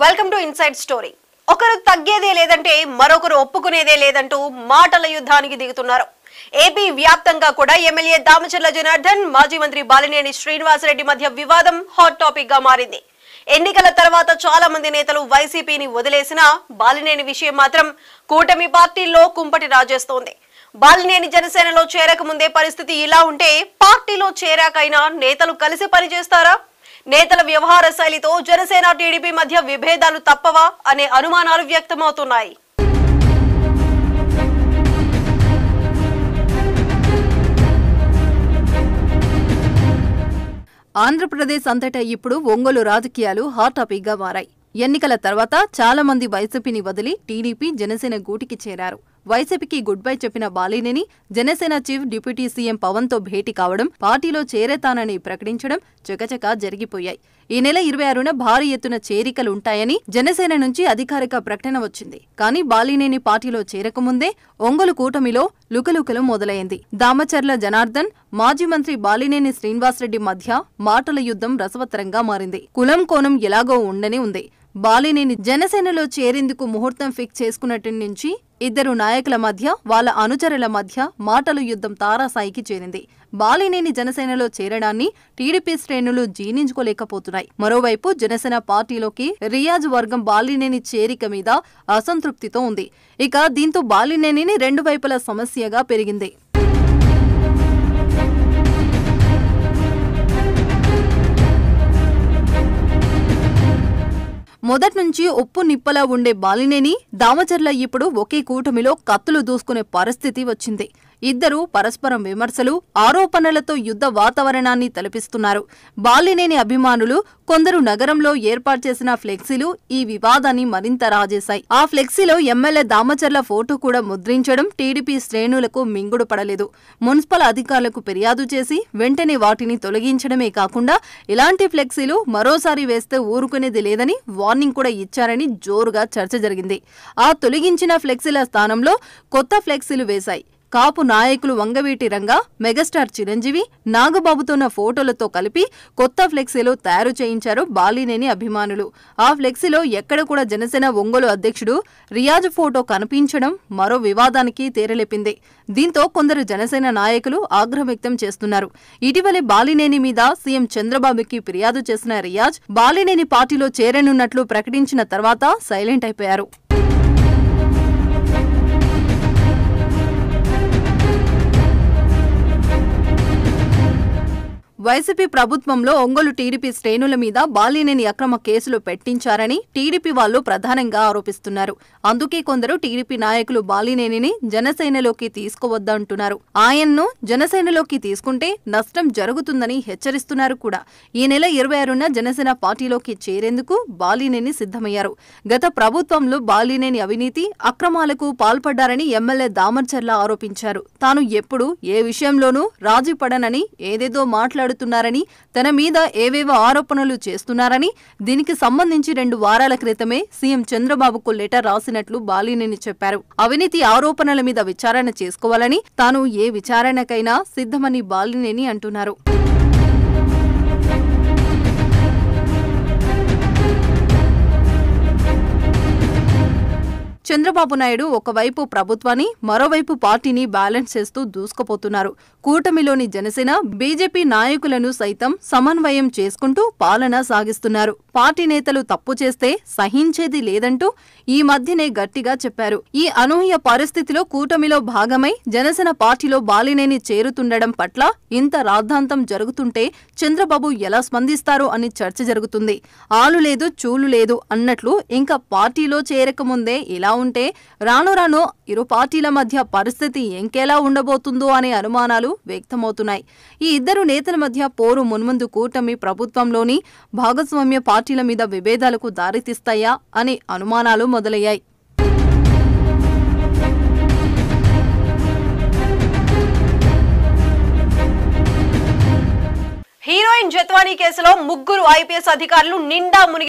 Welcome to inside story. ఒకరు తగ్గేదే లేదంటే మరొకరు ఒప్పుకునేదే లేదంటూ మాటల యుద్ధానికి దిగుతున్నారు. ఏపీ వ్యాప్తంగా కూడా ఎమ్మెల్యే దామచర్ల జనార్దన్, మాజీ మంత్రి బాలినేని శ్రీనివాసరెడ్డి మధ్య వివాదం హాట్ టాపిక్ గా మారింది. ఎన్నికల తర్వాత చాలా మంది నేతలు వైసీపీని వదిలేసినా బాలినేని విషయం మాత్రం కూటమి పార్టీల్లో కుంపటి రాజేస్తోంది. బాలినేని జనసేనలో చేరకముందే పరిస్థితి ఇలా ఉంటే పార్టీలో చేరాకైనా నేతలు కలిసి పనిచేస్తారా? నేతల వ్యవహార శైలితో జనసేన టీడీపీ మధ్య విభేదాలు తప్పవా అనే అనుమానాలు వ్యక్తమవుతున్నాయి. ఆంధ్రప్రదేశ్ అంతటా ఇప్పుడు ఒంగోలు రాజకీయాలు హాట్ టాపిక్ గా మారాయి. ఎన్నికల తర్వాత చాలా మంది వైసీపీని వదిలి టీడీపీ, జనసేన గూటికి చేరారు. వైసీపీకి గుడ్ బై చెప్పిన Balineni Janasena chief deputy CM Pawan తో భేటీ కావడం, పార్టీలో చేరేతానని ప్రకటించడం చకచకా జరిగిపోయాయి. ఈ నెల 26న భారీ ఎత్తున చేరికలుంటాయని జనసేన నుంచి అధికారిక ప్రకటన వచ్చింది. కానీ బాలినేని పార్టీలో చేరకముందే ఒంగోలు కూటమిలో లుకలుకలు మొదలైంది. దామచర్ల జనార్దన్, మాజీ మంత్రి బాలినేని శ్రీనివాసరెడ్డి మధ్య మాటల యుద్ధం రసవత్తరంగా మారింది. కులం కోణం ఎలాగో ఉండనే ఉంది. బాలినేని జనసేనలో చేరేందుకు ముహూర్తం ఫిక్స్ చేసుకున్నట్టు నుంచి ఇద్దరు నాయకుల మధ్య, వాళ్ళ అనుచరుల మధ్య మాటల యుద్ధం తారాస్థాయికి చేరింది. బాలినేని జనసేనలో చేరడాన్ని టీడీపీ శ్రేణులు జీర్ణించుకోలేకపోతున్నాయి. మరోవైపు జనసేన పార్టీలోకి రియాజ్ వర్గం బాలినేని చేరిక మీద అసంతృప్తితో ఉంది. ఇక దీంతో బాలినేనిని రెండు వైపుల సమస్యగా పెరిగింది. మొదట్నుంచి ఉప్పు నిప్పలా ఉండే బాలినేని, దామచర్ల ఇప్పుడు ఒకే కూటమిలో కత్తులు దూసుకునే పరిస్థితి వచ్చింది. ఇద్దరూ పరస్పరం విమర్శలు, ఆరోపణలతో యుద్ధ వాతావరణాన్ని తలపిస్తున్నారు. బాలినేని అభిమానులు కొందరు నగరంలో ఏర్పాటు చేసిన ఫ్లెక్సీలు ఈ వివాదాన్ని మరింత రాజేశాయి. ఆ ఫ్లెక్సీలో ఎమ్మెల్యే దామచర్ల ఫోటో కూడా ముద్రించడం టీడీపీ శ్రేణులకు మింగుడు పడలేదు. మున్సిపల్ అధికారులకు ఫిర్యాదు చేసి వెంటనే వాటిని తొలగించడమే కాకుండా ఇలాంటి ఫ్లెక్సీలు మరోసారి వేస్తే ఊరుకునేది లేదని వార్నింగ్ కూడా ఇచ్చారని జోరుగా చర్చ జరిగింది. ఆ తొలగించిన ఫ్లెక్సీల స్థానంలో కొత్త ఫ్లెక్సీలు వేశాయి. కాపు నాయకులు వంగవీటి రంగా, మెగాస్టార్ చిరంజీవి, నాగబాబుతోన్న ఫోటోలతో కలిపి కొత్త ఫ్లెక్సీలు తయారు చేయించారు బాలినేని అభిమానులు. ఆ ఫ్లెక్సీలో ఎక్కడ కూడా జనసేన ఒంగోలు అధ్యక్షుడు రియాజ్ ఫోటో కనిపించడం మరో వివాదానికి తెరలేపింది. దీంతో కొందరు జనసేన నాయకులు ఆగ్రహం వ్యక్తం చేస్తున్నారు. ఇటీవలే బాలినేని మీద సీఎం చంద్రబాబుకి ఫిర్యాదు చేసిన రియాజ్ బాలినేని పార్టీలో చేరనున్నట్లు ప్రకటించిన తర్వాత సైలెంట్ అయిపోయారు. వైసీపీ ప్రభుత్వంలో ఒంగోలు టీడీపీ శ్రేణుల మీద బాలినేని అక్రమ కేసులు పెట్టించారని టీడీపీ వాళ్లు ప్రధానంగా ఆరోపిస్తున్నారు. అందుకే కొందరు టీడీపీ నాయకులు బాలినేనిని జనసేనలోకి తీసుకువద్దంటున్నారు. ఆయన్ను జనసేనలోకి తీసుకుంటే నష్టం జరుగుతుందని హెచ్చరిస్తున్నారు కూడా. ఈ నెల 26న జనసేన పార్టీలోకి చేరేందుకు బాలినేని సిద్ధమయ్యారు. గత ప్రభుత్వంలో బాలినేని అవినీతి, అక్రమాలకు పాల్పడ్డారని ఎమ్మెల్యే దామచర్ల ఆరోపించారు. తాను ఎప్పుడు ఏ విషయంలోనూ రాజీ పడనని, ఏదేదో మాట్లాడుతున్నారని, తన మీద ఏవేవో ఆరోపణలు చేస్తున్నారని, దీనికి సంబంధించి 2 వారాల క్రితమే సీఎం చంద్రబాబుకు లెటర్ రాసినట్లు బాలినేని చెప్పారు. అవినీతి ఆరోపణల మీద విచారణ చేసుకోవాలని, తాను ఏ విచారణకైనా సిద్ధమని బాలినేని అంటున్నారు. చంద్రబాబు నాయుడు ఒకవైపు ప్రభుత్వాన్ని, మరోవైపు పార్టీని బ్యాలెన్స్ చేస్తూ దూసుకుపోతున్నారు. కూటమిలోని జనసేన, బీజేపీ నాయకులను సైతం సమన్వయం చేసుకుంటూ పాలన సాగిస్తున్నారు. పార్టీ నేతలు తప్పు చేస్తే సహించేది లేదంటూ ఈ మధ్యనే గట్టిగా చెప్పారు. ఈ అనూహ్య పరిస్థితిలో కూటమిలో భాగమై జనసేన పార్టీలో బాలినేని చేరుతుండడం పట్ల ఇంత రాద్ధాంతం జరుగుతుంటే చంద్రబాబు ఎలా స్పందిస్తారు అని చర్చ జరుగుతుంది. ఆలు లేదు, చూలు లేదు అన్నట్లు ఇంకా పార్టీలో చేరకముందే ఇలా ఉంటే రాను రాను ఇరు పార్టీల మధ్య పరిస్థితి ఇంకెలా ఉండబోతుందో అనే అనుమానాలు వ్యక్తమవుతున్నాయి. ఈ ఇద్దరు నేతల మధ్య పోరు మున్ముందు కూటమి ప్రభుత్వంలోని భాగస్వామ్య పార్టీల మీద విభేదాలకు దారితీస్తాయా అనే అనుమానాలు మొదలయ్యాయి. హీరోయిన్ జత్వానీ కేసులో 3 ఐపీఎస్ అధికారులు నిండా మునిగి